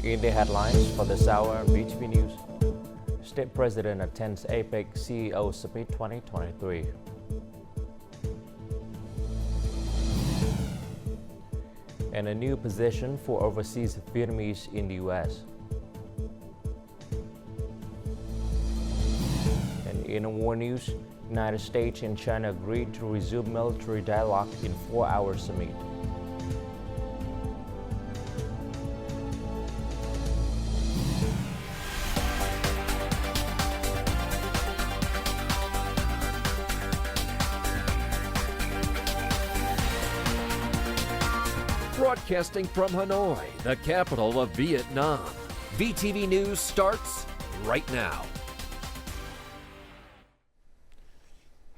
In the headlines for this hour, VTV News. State President attends APEC CEO Summit 2023. And a new position for overseas Vietnamese in the U.S. And in war news, United States and China agreed to resume military dialogue in 4-hour summit. Broadcasting from Hanoi, the capital of Vietnam. VTV News starts right now.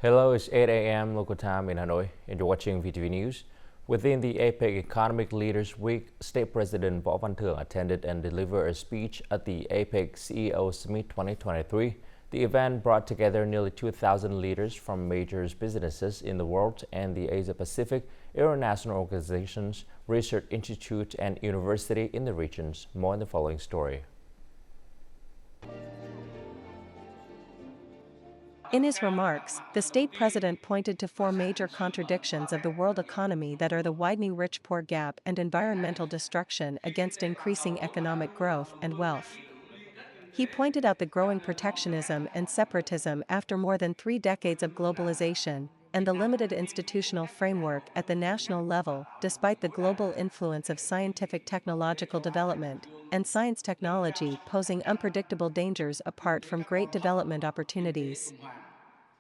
Hello, it's 8 a.m. local time in Hanoi, and you're watching VTV News. Within the APEC Economic Leaders Week, State President Võ Văn Thưởng attended and delivered a speech at the APEC CEO Summit 2023. The event brought together nearly 2,000 leaders from major businesses in the world and the Asia-Pacific, international organizations, research institutes, and universities in the regions. More in the following story. In his remarks, the state president pointed to 4 major contradictions of the world economy that are the widening rich-poor gap and environmental destruction against increasing economic growth and wealth. He pointed out the growing protectionism and separatism after more than 3 decades of globalization, and the limited institutional framework at the national level despite the global influence of scientific technological development, and science technology posing unpredictable dangers apart from great development opportunities.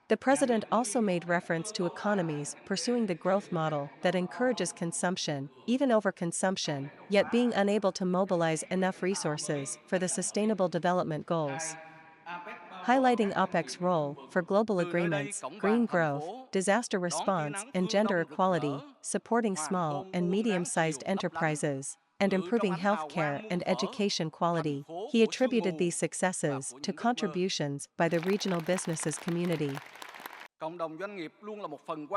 The president also made reference to economies pursuing the growth model that encourages consumption, even overconsumption, yet being unable to mobilize enough resources for the Sustainable Development Goals. Highlighting APEC's role for global agreements, green growth, disaster response, and gender equality, supporting small and medium-sized enterprises, and improving healthcare and education quality, he attributed these successes to contributions by the regional businesses community.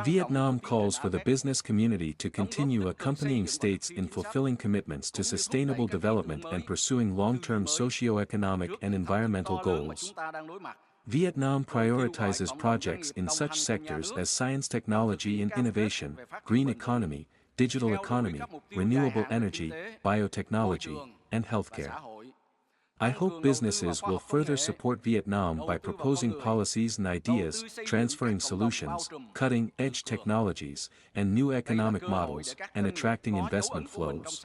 Vietnam calls for the business community to continue accompanying states in fulfilling commitments to sustainable development and pursuing long-term socio-economic and environmental goals. Vietnam prioritizes projects in such sectors as science, technology and innovation, green economy, digital economy, renewable energy, biotechnology, and healthcare. I hope businesses will further support Vietnam by proposing policies and ideas, transferring solutions, cutting-edge technologies, and new economic models, and attracting investment flows.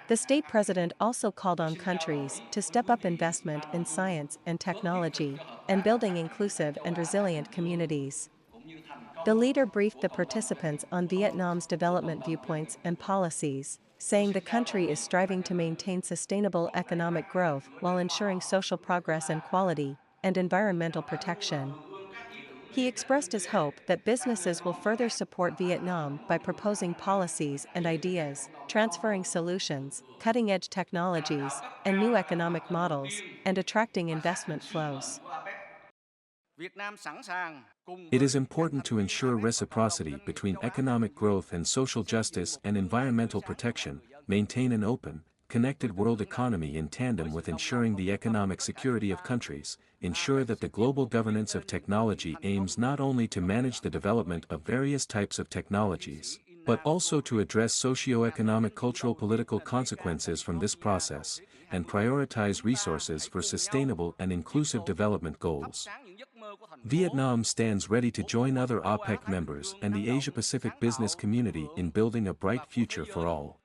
The state president also called on countries to step up investment in science and technology, and building inclusive and resilient communities. The leader briefed the participants on Vietnam's development viewpoints and policies, saying the country is striving to maintain sustainable economic growth while ensuring social progress and quality, and environmental protection. He expressed his hope that businesses will further support Vietnam by proposing policies and ideas, transferring solutions, cutting-edge technologies, and new economic models, and attracting investment flows. It is important to ensure reciprocity between economic growth and social justice and environmental protection, maintain an open, connected world economy in tandem with ensuring the economic security of countries, ensure that the global governance of technology aims not only to manage the development of various types of technologies, but also to address socio-economic, cultural, political consequences from this process, and prioritize resources for sustainable and inclusive development goals. Vietnam stands ready to join other APEC members and the Asia-Pacific business community in building a bright future for all.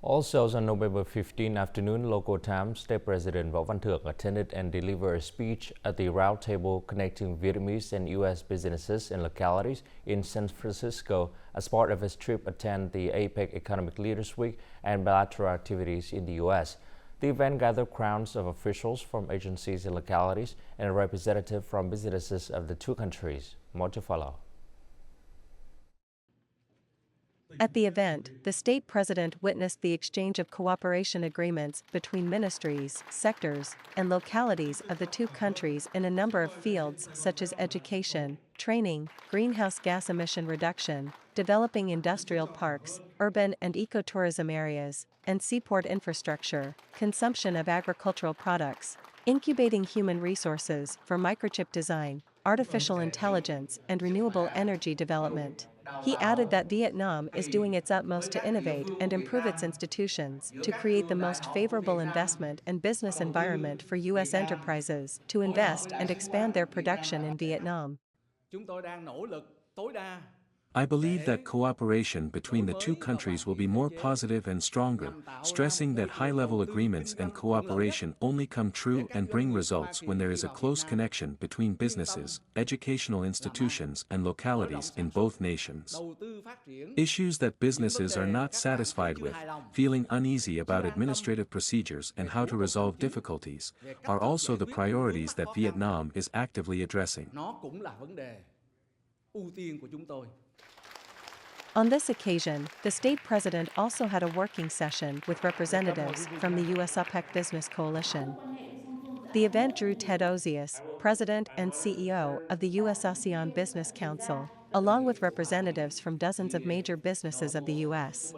Also on November 15 afternoon local time, State President Võ Văn Thưởng attended and delivered a speech at the roundtable connecting Vietnamese and U.S. businesses and localities in San Francisco as part of his trip to attend the APEC Economic Leaders Week and bilateral activities in the U.S. The event gathered crowds of officials from agencies and localities and a representative from businesses of the 2 countries. More to follow. At the event, the state president witnessed the exchange of cooperation agreements between ministries, sectors, and localities of the two countries in a number of fields such as education, training, greenhouse gas emission reduction, developing industrial parks, urban and ecotourism areas, and seaport infrastructure, consumption of agricultural products, incubating human resources for microchip design, artificial intelligence, and renewable energy development. He added that Vietnam is doing its utmost to innovate and improve its institutions, to create the most favorable investment and business environment for U.S. enterprises to invest and expand their production in Vietnam. I believe that cooperation between the two countries will be more positive and stronger, stressing that high-level agreements and cooperation only come true and bring results when there is a close connection between businesses, educational institutions and localities in both nations. Issues that businesses are not satisfied with, feeling uneasy about administrative procedures and how to resolve difficulties, are also the priorities that Vietnam is actively addressing. On this occasion, the state president also had a working session with representatives from the U.S. APEC Business Coalition. The event drew Ted Osius, president and CEO of the U.S. ASEAN Business Council, along with representatives from dozens of major businesses of the U.S.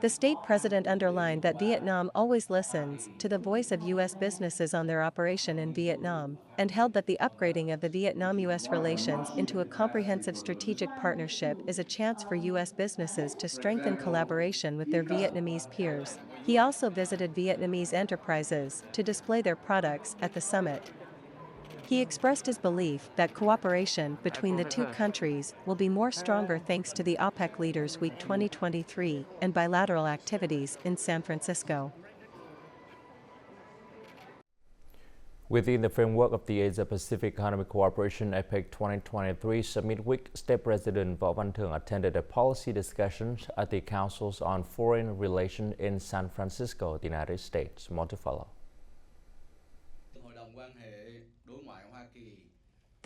The state president underlined that Vietnam always listens to the voice of U.S. businesses on their operation in Vietnam, and held that the upgrading of the Vietnam-U.S. relations into a comprehensive strategic partnership is a chance for U.S. businesses to strengthen collaboration with their Vietnamese peers. He also visited Vietnamese enterprises to display their products at the summit. He expressed his belief that cooperation between the two countries will be more stronger thanks to the APEC Leaders Week 2023 and bilateral activities in San Francisco. Within the framework of the Asia-Pacific Economic Cooperation APEC 2023 Summit Week, State President Võ Văn Thưởng attended a policy discussion at the Councils on Foreign Relations in San Francisco, the United States. More to follow.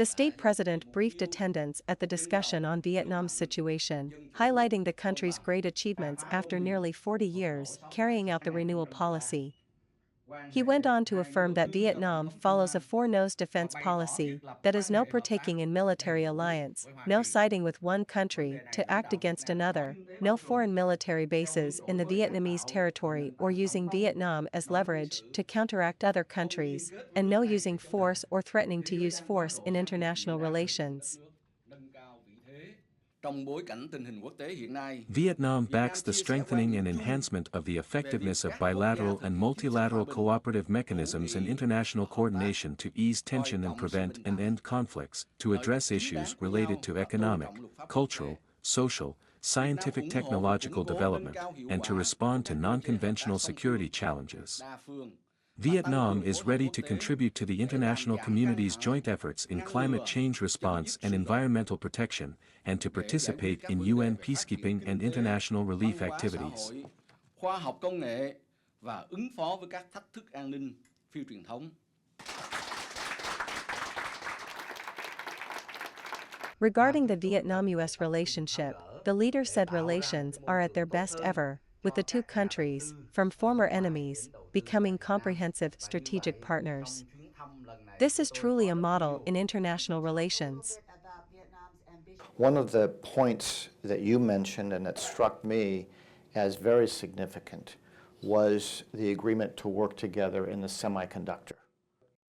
The state president briefed attendance at the discussion on Vietnam's situation, highlighting the country's great achievements after nearly 40 years carrying out the renewal policy. He went on to affirm that Vietnam follows a four-nose defense policy, that is no partaking in military alliance, no siding with one country to act against another, no foreign military bases in the Vietnamese territory or using Vietnam as leverage to counteract other countries, and no using force or threatening to use force in international relations. Vietnam backs the strengthening and enhancement of the effectiveness of bilateral and multilateral cooperative mechanisms and international coordination to ease tension and prevent and end conflicts, to address issues related to economic, cultural, social, scientific technological development, and to respond to non-conventional security challenges. Vietnam is ready to contribute to the international community's joint efforts in climate change response and environmental protection, and to participate in UN peacekeeping and international relief activities. Regarding the Vietnam-U.S. relationship, the leader said relations are at their best ever, with the two countries, from former enemies, becoming comprehensive strategic partners. This is truly a model in international relations. One of the points that you mentioned and that struck me as very significant was the agreement to work together in the semiconductor.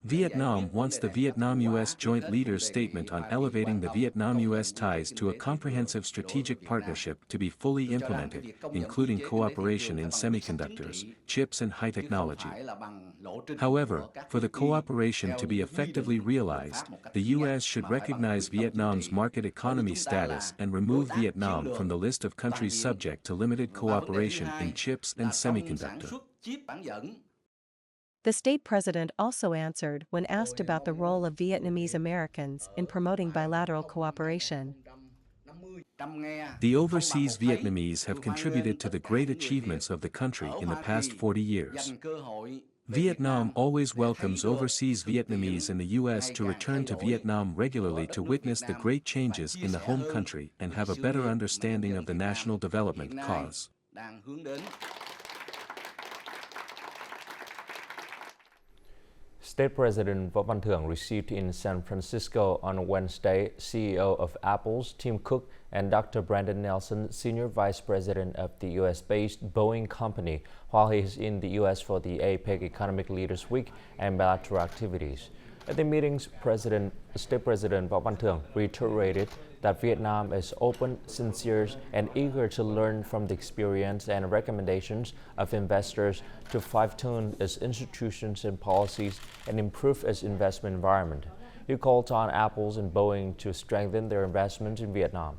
Vietnam wants the Vietnam-U.S. Joint Leaders' Statement on elevating the Vietnam-U.S. ties to a comprehensive strategic partnership to be fully implemented, including cooperation in semiconductors, chips and high technology. However, for the cooperation to be effectively realized, the U.S. should recognize Vietnam's market economy status and remove Vietnam from the list of countries subject to limited cooperation in chips and semiconductor. The state president also answered when asked about the role of Vietnamese Americans in promoting bilateral cooperation. The overseas Vietnamese have contributed to the great achievements of the country in the past 40 years. Vietnam always welcomes overseas Vietnamese in the U.S. to return to Vietnam regularly to witness the great changes in the home country and have a better understanding of the national development cause. State President Võ Văn Thưởng received in San Francisco on Wednesday CEO of Apple's Tim Cook and Dr. Brandon Nelson, Senior Vice President of the U.S.-based Boeing Company, while he is in the U.S. for the APEC Economic Leaders Week and bilateral activities. At the meetings, State President Võ Văn Thưởng reiterated that Vietnam is open, sincere, and eager to learn from the experience and recommendations of investors to fine-tune its institutions and policies and improve its investment environment. He called on Apple and Boeing to strengthen their investments in Vietnam.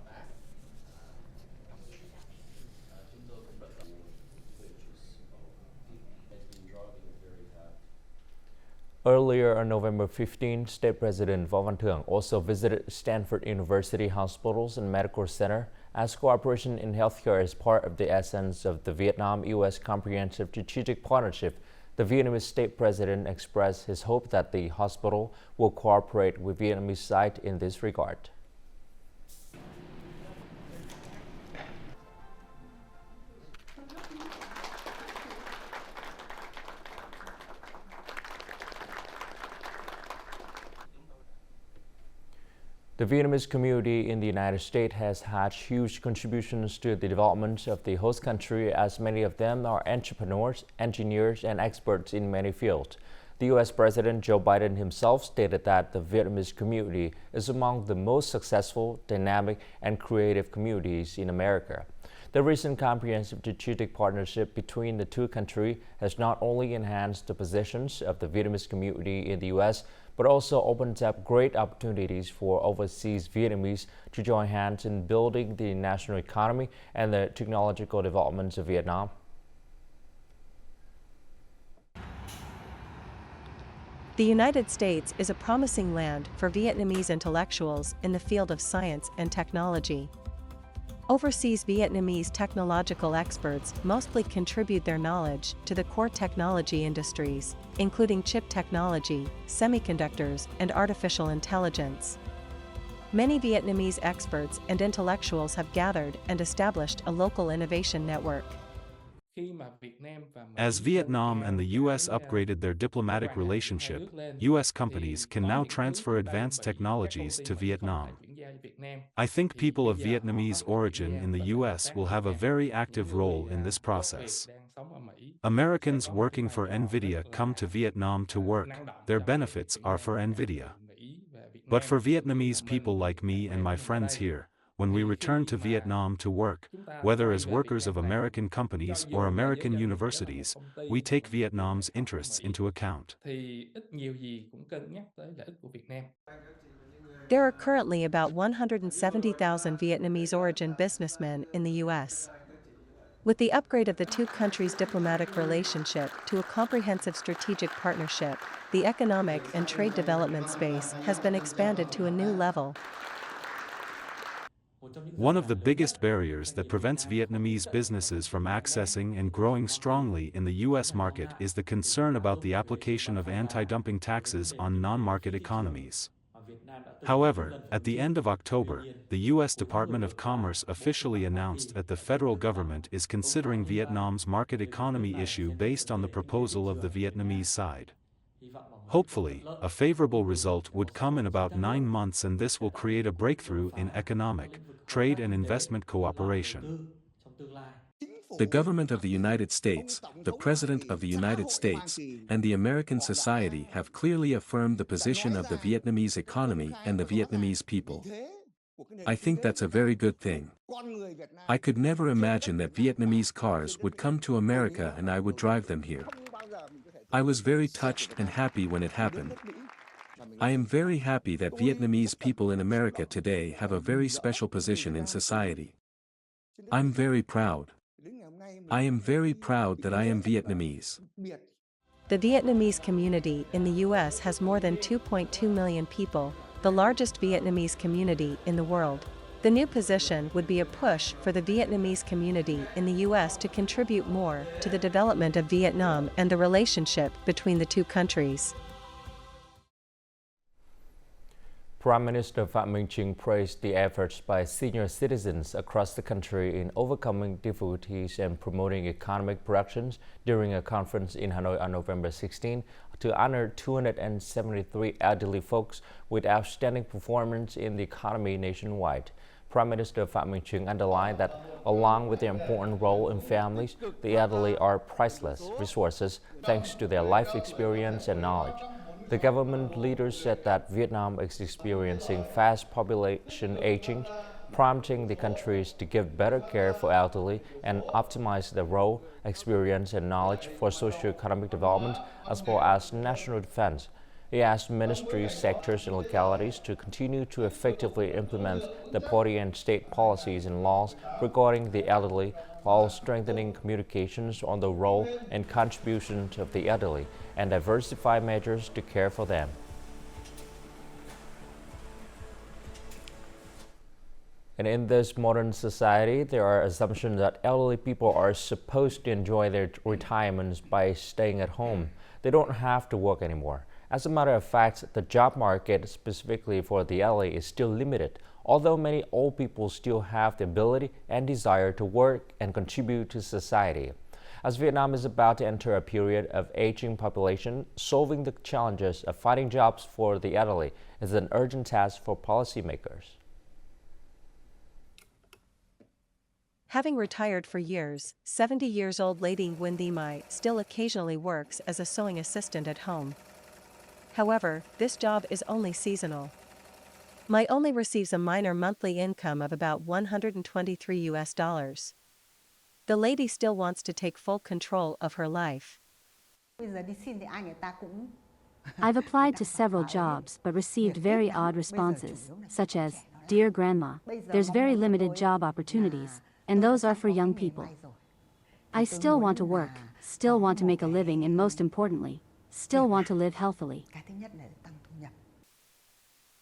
Earlier on November 15, State President Võ Văn Thưởng also visited Stanford University Hospitals and Medical Center, as cooperation in healthcare is part of the essence of the Vietnam-U.S. Comprehensive Strategic Partnership. The Vietnamese state president expressed his hope that the hospital will cooperate with Vietnamese side in this regard. The Vietnamese community in the United States has had huge contributions to the development of the host country, as many of them are entrepreneurs, engineers, and experts in many fields. The U.S. President Joe Biden himself stated that the Vietnamese community is among the most successful, dynamic, and creative communities in America. The recent comprehensive strategic partnership between the two countries has not only enhanced the positions of the Vietnamese community in the U.S., but also opens up great opportunities for overseas Vietnamese to join hands in building the national economy and the technological developments of Vietnam. The United States is a promising land for Vietnamese intellectuals in the field of science and technology. Overseas Vietnamese technological experts mostly contribute their knowledge to the core technology industries, including chip technology, semiconductors, and artificial intelligence. Many Vietnamese experts and intellectuals have gathered and established a local innovation network. As Vietnam and the U.S. upgraded their diplomatic relationship, U.S. companies can now transfer advanced technologies to Vietnam. I think people of Vietnamese origin in the U.S. will have a very active role in this process. Americans working for NVIDIA come to Vietnam to work. Their benefits are for NVIDIA. But for Vietnamese people like me and my friends here, when we return to Vietnam to work, whether as workers of American companies or American universities, we take Vietnam's interests into account. There are currently about 170,000 Vietnamese origin businessmen in the U.S. With the upgrade of the two countries' diplomatic relationship to a comprehensive strategic partnership, the economic and trade development space has been expanded to a new level. One of the biggest barriers that prevents Vietnamese businesses from accessing and growing strongly in the U.S. market is the concern about the application of anti-dumping taxes on non-market economies. However, at the end of October, the U.S. Department of Commerce officially announced that the federal government is considering Vietnam's market economy issue based on the proposal of the Vietnamese side. Hopefully, a favorable result would come in about 9 months, and this will create a breakthrough in economic, trade and investment cooperation. The government of the United States, the President of the United States, and the American society have clearly affirmed the position of the Vietnamese economy and the Vietnamese people. I think that's a very good thing. I could never imagine that Vietnamese cars would come to America and I would drive them here. I was very touched and happy when it happened. I am very happy that Vietnamese people in America today have a very special position in society. I'm very proud. I am very proud that I am Vietnamese. The Vietnamese community in the U.S. has more than 2.2 million people, the largest Vietnamese community in the world. The new position would be a push for the Vietnamese community in the U.S. to contribute more to the development of Vietnam and the relationship between the two countries. Prime Minister Phie praised the efforts by senior citizens across the country in overcoming difficulties and promoting economic productions during a conference in Hanoi on November 16 to honor 273 elderly folks with outstanding performance in the economy nationwide. Prime Minister Phie underlined that along with their important role in families, the elderly are priceless resources thanks to their life experience and knowledge. The government leaders said that Vietnam is experiencing fast population aging, prompting the countries to give better care for elderly and optimize their role, experience, and knowledge for socio-economic development as well as national defense. He asked ministries, sectors, and localities to continue to effectively implement the party and state policies and laws regarding the elderly while strengthening communications on the role and contributions of the elderly and diversify measures to care for them. And in this modern society, there are assumptions that elderly people are supposed to enjoy their retirements by staying at home. They don't have to work anymore. As a matter of fact, the job market specifically for the elderly is still limited, although many old people still have the ability and desire to work and contribute to society. As Vietnam is about to enter a period of aging population, solving the challenges of finding jobs for the elderly is an urgent task for policymakers. Having retired for years, 70-years-old Lady Nguyen Thi Mai still occasionally works as a sewing assistant at home. However, this job is only seasonal. Mai only receives a minor monthly income of about $123. The lady still wants to take full control of her life. I've applied to several jobs but received very odd responses, such as, "Dear Grandma, there's very limited job opportunities, and those are for young people." I still want to work, still want to make a living, and most importantly, still want to live healthily.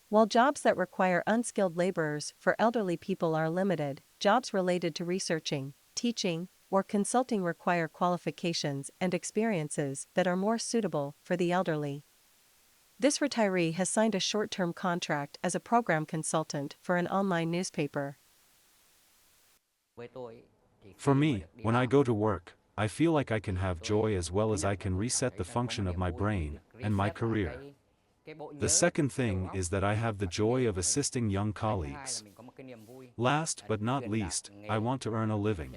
While jobs that require unskilled laborers for elderly people are limited, jobs related to researching, teaching, or consulting require qualifications and experiences that are more suitable for the elderly. This retiree has signed a short-term contract as a program consultant for an online newspaper. For me, when I go to work, I feel like I can have joy as well as I can reset the function of my brain and my career. The second thing is that I have the joy of assisting young colleagues. Last but not least, I want to earn a living.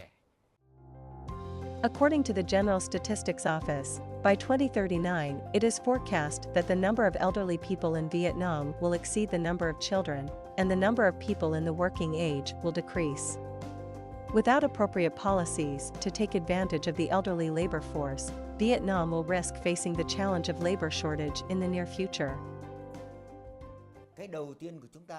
According to the General Statistics Office, by 2039, it is forecast that the number of elderly people in Vietnam will exceed the number of children, and the number of people in the working age will decrease. Without appropriate policies to take advantage of the elderly labor force, Vietnam will risk facing the challenge of labor shortage in the near future.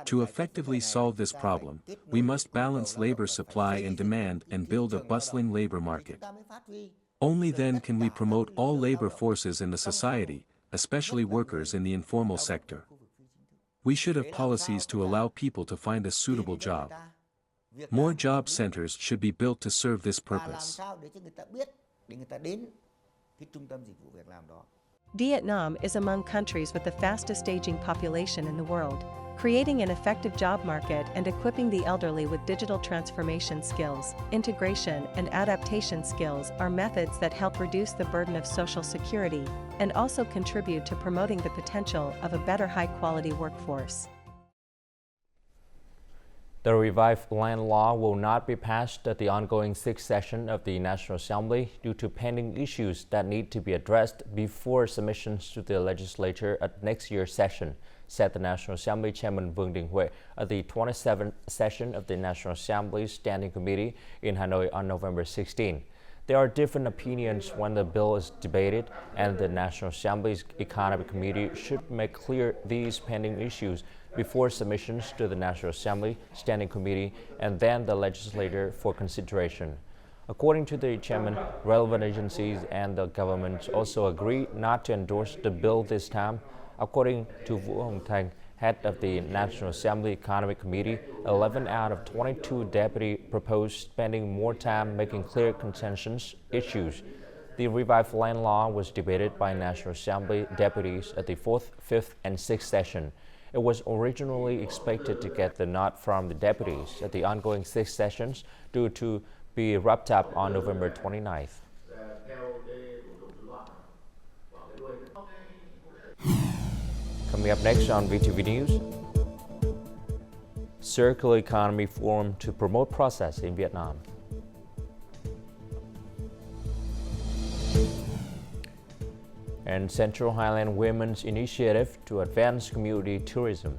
To effectively solve this problem, we must balance labor supply and demand and build a bustling labor market. Only then can we promote all labor forces in the society, especially workers in the informal sector. We should have policies to allow people to find a suitable job. More job centers should be built to serve this purpose. Vietnam is among countries with the fastest aging population in the world. Creating an effective job market and equipping the elderly with digital transformation skills, integration and adaptation skills are methods that help reduce the burden of Social Security and also contribute to promoting the potential of a better high-quality workforce. The revived land law will not be passed at the ongoing 6th session of the National Assembly due to pending issues that need to be addressed before submissions to the legislature at next year's session, said the National Assembly Chairman Vương Đình Huệ at the 27th session of the National Assembly Standing Committee in Hanoi on November 16. There are different opinions when the bill is debated, and the National Assembly's Economic Committee should make clear these pending issues before submissions to the National Assembly Standing Committee and then the legislature for consideration. According to the chairman, relevant agencies and the government also agreed not to endorse the bill this time. According to Vũ Hồng Thành, head of the National Assembly Economic Committee, 11 out of 22 deputies proposed spending more time making clear consensus issues. The revived land law was debated by National Assembly deputies at the 4th, 5th, and 6th session. It was originally expected to get the nod from the deputies at the ongoing 6th sessions due to be wrapped up on November 29th. Coming up next on VTV News, Circular Economy Forum to promote process in Vietnam. And Central Highland Women's Initiative to advance community tourism.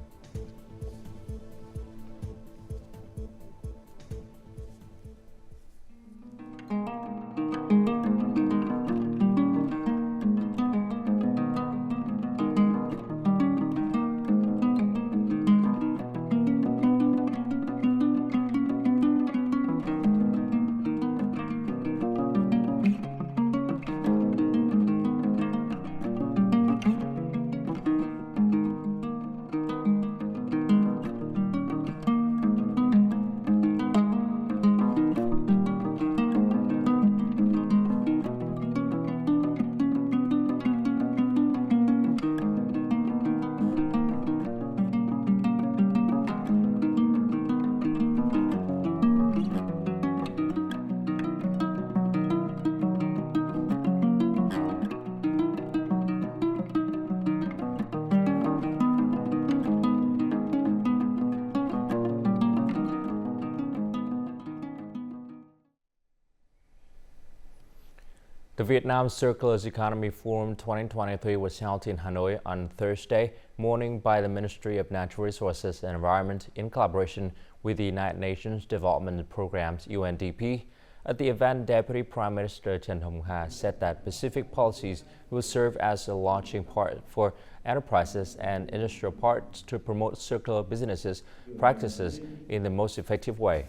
The Vietnam Circular Economy Forum 2023 was held in Hanoi on Thursday morning by the Ministry of Natural Resources and Environment in collaboration with the United Nations Development Programs UNDP. At the event, Deputy Prime Minister Trần Hồng Hà said that specific policies will serve as a launching part for enterprises and industrial parts to promote circular businesses practices in the most effective way.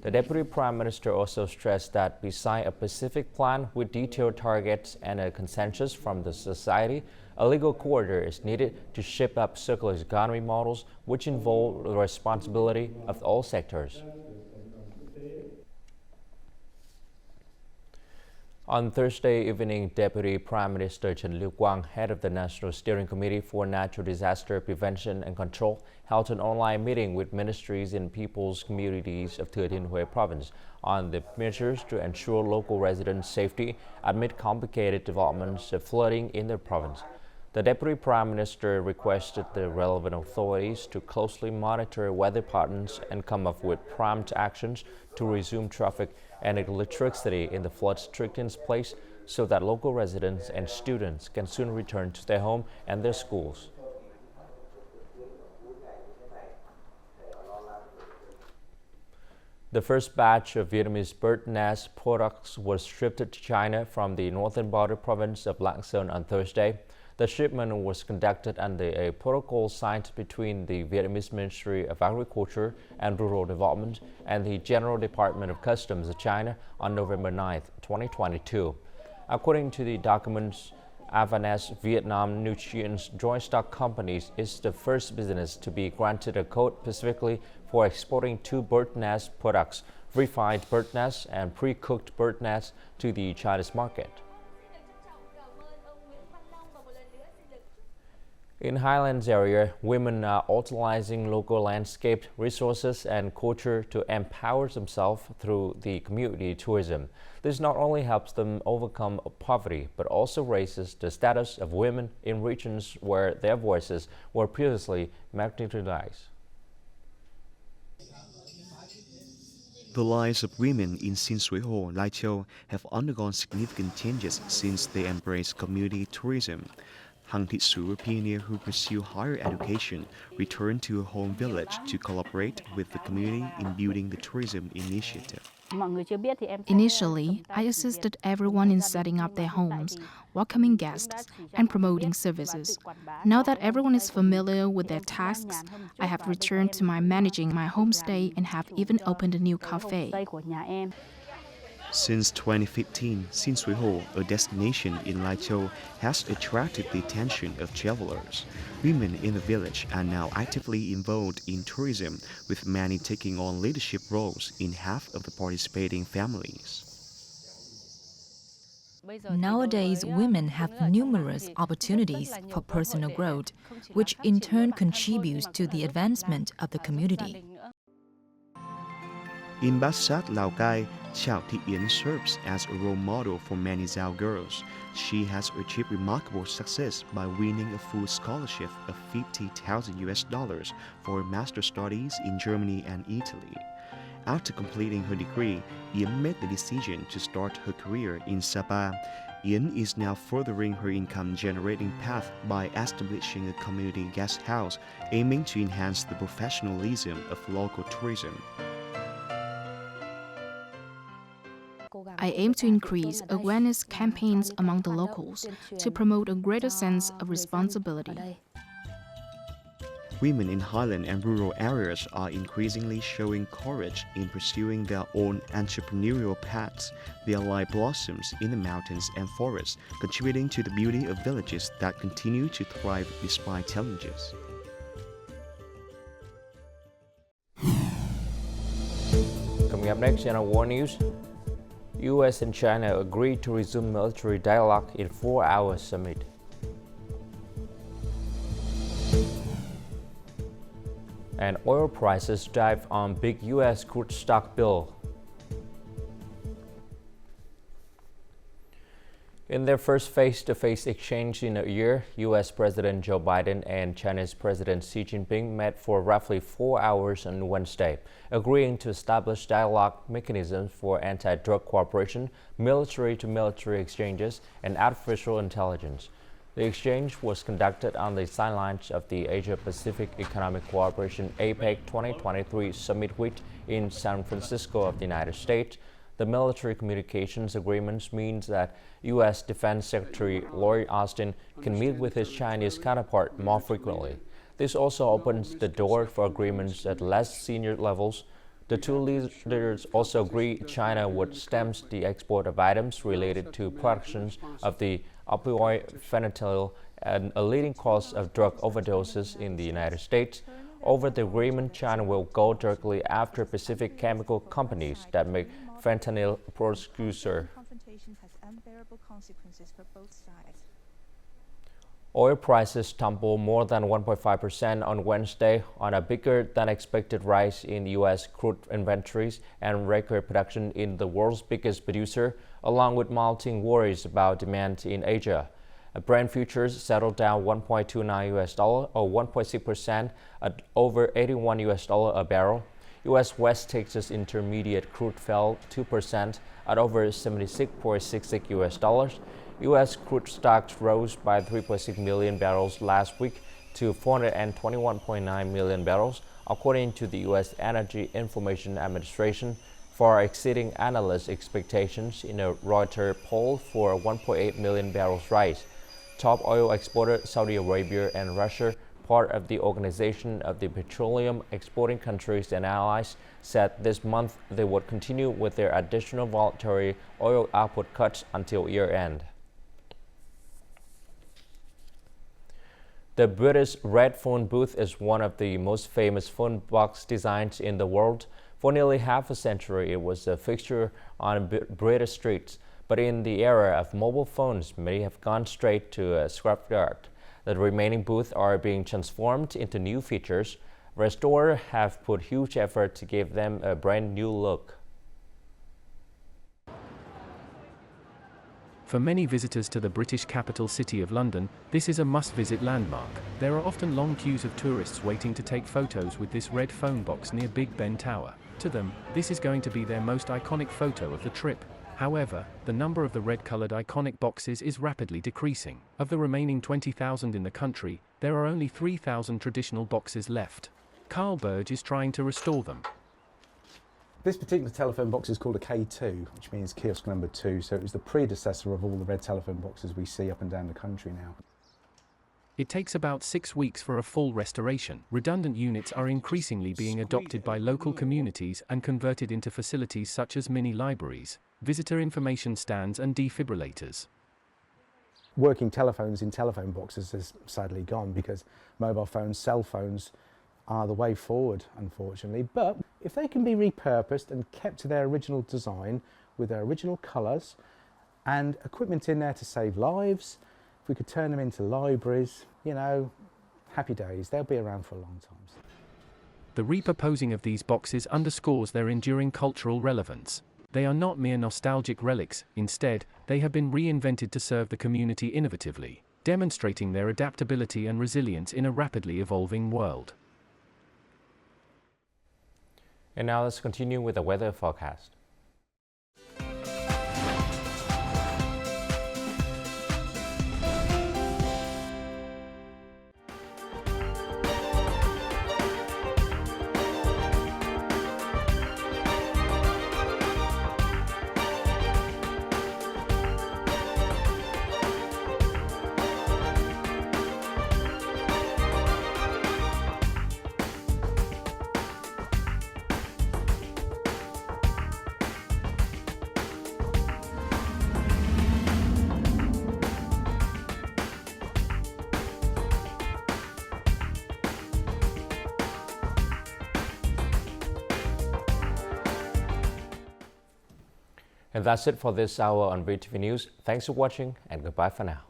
The Deputy Prime Minister also stressed that beside a specific plan with detailed targets and a consensus from the society, a legal corridor is needed to shape up circular economy models which involve the responsibility of all sectors. On Thursday evening, Deputy Prime Minister Trần Lưu Quang, head of the National Steering Committee for Natural Disaster Prevention and Control, held an online meeting with ministries in people's communities of Thừa Thiên Huế province on the measures to ensure local residents' safety amid complicated developments of flooding in the province. The Deputy Prime Minister requested the relevant authorities to closely monitor weather patterns and come up with prompt actions to resume traffic and electricity in the flood-stricken place so that local residents and students can soon return to their home and their schools. The first batch of Vietnamese bird nest products was shipped to China from the northern border province of Lạng Sơn on Thursday. The shipment was conducted under a protocol signed between the Vietnamese Ministry of Agriculture and Rural Development and the General Department of Customs of China on November 9, 2022. According to the documents, Avanes Vietnam Nutrients Joint Stock Companies is the first business to be granted a code specifically for exporting two bird nest products, refined bird nests and pre-cooked bird nests, to the Chinese market. In Highlands area, women are utilizing local landscape resources and culture to empower themselves through the community tourism. This not only helps them overcome poverty, but also raises the status of women in regions where their voices were previously marginalized. The lives of women in Sin Suối Hồ, Lai Châu have undergone significant changes since they embraced community tourism. Hang Thị Su, a pioneer who pursued higher education, returned to her home village to collaborate with the community in building the tourism initiative. Initially, I assisted everyone in setting up their homes, welcoming guests, and promoting services. Now that everyone is familiar with their tasks, I have returned to managing my homestay and have even opened a new cafe. Since 2015, Sinsuiho, a destination in Laichou, has attracted the attention of travelers. Women in the village are now actively involved in tourism, with many taking on leadership roles in half of the participating families. Nowadays, women have numerous opportunities for personal growth, which in turn contributes to the advancement of the community. In Basat, Lào Chao Thi-Yen serves as a role model for many Zhao girls. She has achieved remarkable success by winning a full scholarship of $50,000 for master's studies in Germany and Italy. After completing her degree, Yen made the decision to start her career in Sapa. Yen is now furthering her income-generating path by establishing a community guest house, aiming to enhance the professionalism of local tourism. I aim to increase awareness campaigns among the locals to promote a greater sense of responsibility. Women in highland and rural areas are increasingly showing courage in pursuing their own entrepreneurial paths. They are like blossoms in the mountains and forests, contributing to the beauty of villages that continue to thrive despite challenges. Coming up next in our World News, U.S. and China agreed to resume military dialogue in 4-hour summit. And oil prices dive on big U.S. crude stock bill. In their first face-to-face exchange in a year, U.S. President Joe Biden and Chinese President Xi Jinping met for roughly 4 hours on Wednesday, agreeing to establish dialogue mechanisms for anti-drug cooperation, military-to-military exchanges, and artificial intelligence. The exchange was conducted on the sidelines of the Asia-Pacific Economic Cooperation APEC 2023 Summit Week in San Francisco of the United States. The military communications agreements means that U.S. Defense Secretary Lloyd Austin can meet with his Chinese counterpart more frequently. This also opens the door for agreements at less senior levels. The two leaders also agreed China would stem the export of items related to productions of the opioid fentanyl, and a leading cause of drug overdoses in the United States. Over the agreement, China will go directly after Pacific chemical companies that make fentanyl precursor. Oil prices tumbled more than 1.5% on Wednesday on a bigger than expected rise in U.S. crude inventories and record production in the world's biggest producer, along with mounting worries about demand in Asia. Brent futures settled down $1.29 or 1.6% at over $81 a barrel. U.S. West Texas Intermediate crude fell 2% at over $76.66. U.S. crude stocks rose by 3.6 million barrels last week to 421.9 million barrels, according to the U.S. Energy Information Administration, far exceeding analyst expectations in a Reuters poll for a 1.8 million barrels rise. Top oil exporter Saudi Arabia and Russia, part of the Organization of the Petroleum Exporting Countries and Allies, said this month they would continue with their additional voluntary oil output cuts until year-end. The British Red phone booth is one of the most famous phone box designs in the world. For nearly half a century, it was a fixture on British streets. But in the era of mobile phones, many have gone straight to a scrapyard. The remaining booths are being transformed into new features. Restorers have put huge effort to give them a brand new look. For many visitors to the British capital city of London, this is a must-visit landmark. There are often long queues of tourists waiting to take photos with this red phone box near Big Ben Tower. To them, this is going to be their most iconic photo of the trip. However, the number of the red-colored iconic boxes is rapidly decreasing. Of the remaining 20,000 in the country, there are only 3,000 traditional boxes left. Carl Burge is trying to restore them. This particular telephone box is called a K2, which means kiosk number 2, so it was the predecessor of all the red telephone boxes we see up and down the country now. It takes about 6 weeks for a full restoration. Redundant units are increasingly being adopted by local communities and converted into facilities such as mini libraries, visitor information stands and defibrillators. Working telephones in telephone boxes has sadly gone because mobile phones, cell phones are the way forward, unfortunately. But if they can be repurposed and kept to their original design with their original colours and equipment in there to save lives, if we could turn them into libraries, you know, happy days. They'll be around for a long time. The repurposing of these boxes underscores their enduring cultural relevance. They are not mere nostalgic relics, instead, they have been reinvented to serve the community innovatively, demonstrating their adaptability and resilience in a rapidly evolving world. And now let's continue with the weather forecast. And that's it for this hour on VTV News. Thanks for watching and goodbye for now.